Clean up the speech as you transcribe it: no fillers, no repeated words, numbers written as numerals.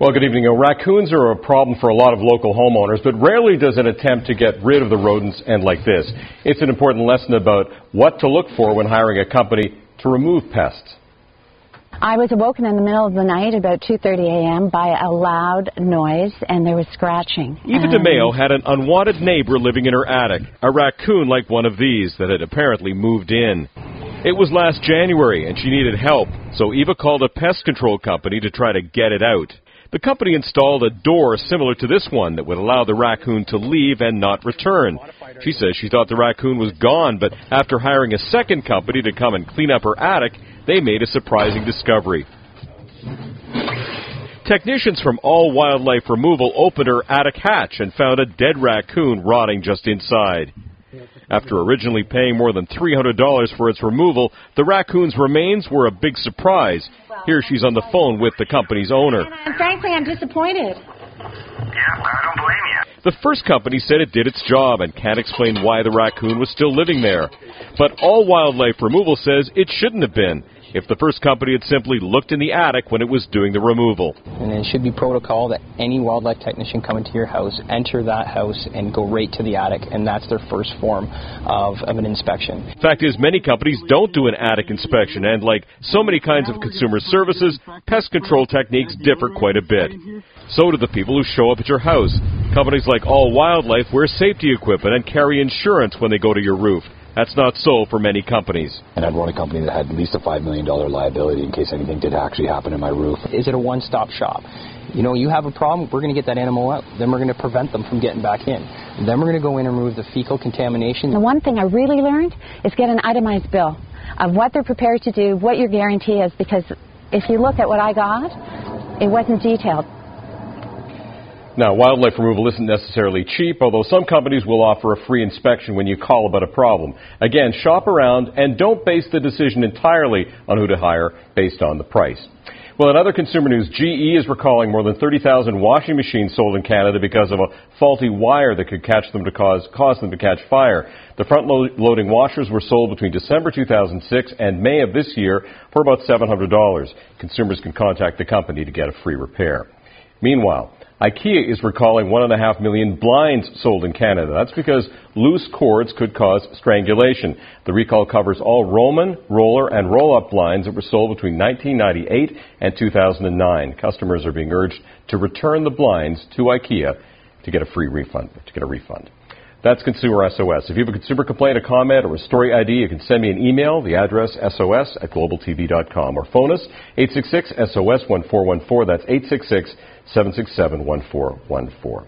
Well, good evening. Raccoons are a problem for a lot of local homeowners, but rarely does an attempt to get rid of the rodents end like this. It's an important lesson about what to look for when hiring a company to remove pests. I was awoken in the middle of the night, about 2:30 a.m., by a loud noise, and there was scratching. Eva DeMayo had an unwanted neighbor living in her attic, a raccoon like one of these that had apparently moved in. It was last January, and she needed help, so Eva called a pest control company to try to get it out. The company installed a door similar to this one that would allow the raccoon to leave and not return. She says she thought the raccoon was gone, but after hiring a second company to come and clean up her attic, they made a surprising discovery. Technicians from All Wildlife Removal opened her attic hatch and found a dead raccoon rotting just inside. After originally paying more than $300 for its removal, the raccoon's remains were a big surprise. Here she's on the phone with the company's owner. And frankly, I'm disappointed. Yeah, I don't blame you. The first company said it did its job and can't explain why the raccoon was still living there. But All Wildlife Removal says it shouldn't have been, if the first company had simply looked in the attic when it was doing the removal. And it should be protocol that any wildlife technician come into your house, enter that house, and go right to the attic, and that's their first form of an inspection. Fact is, many companies don't do an attic inspection, and like so many kinds of consumer services, pest control techniques differ quite a bit. So do the people who show up at your house. Companies like All Wildlife wear safety equipment and carry insurance when they go to your roof. That's not so for many companies. And I'd want a company that had at least a $5 million liability in case anything did actually happen in my roof. Is it a one-stop shop? You know, you have a problem, we're going to get that animal out. Then we're going to prevent them from getting back in. Then we're going to go in and remove the fecal contamination. The one thing I really learned is get an itemized bill of what they're prepared to do, what your guarantee is, because if you look at what I got, it wasn't detailed. Now, wildlife removal isn't necessarily cheap, although some companies will offer a free inspection when you call about a problem. Again, shop around and don't base the decision entirely on who to hire based on the price. Well, in other consumer news, GE is recalling more than 30,000 washing machines sold in Canada because of a faulty wire that could cause them to catch fire. The front-loading washers were sold between December 2006 and May of this year for about $700. Consumers can contact the company to get a free repair. Meanwhile, IKEA is recalling 1.5 million blinds sold in Canada. That's because loose cords could cause strangulation. The recall covers all Roman, roller, and roll-up blinds that were sold between 1998 and 2009. Customers are being urged to return the blinds to IKEA to get a refund. That's Consumer SOS. If you have a consumer complaint, a comment, or a story ID, you can send me an email. The address, sos@globaltv.com, or phone us, 866-SOS-1414. That's 866-767-1414.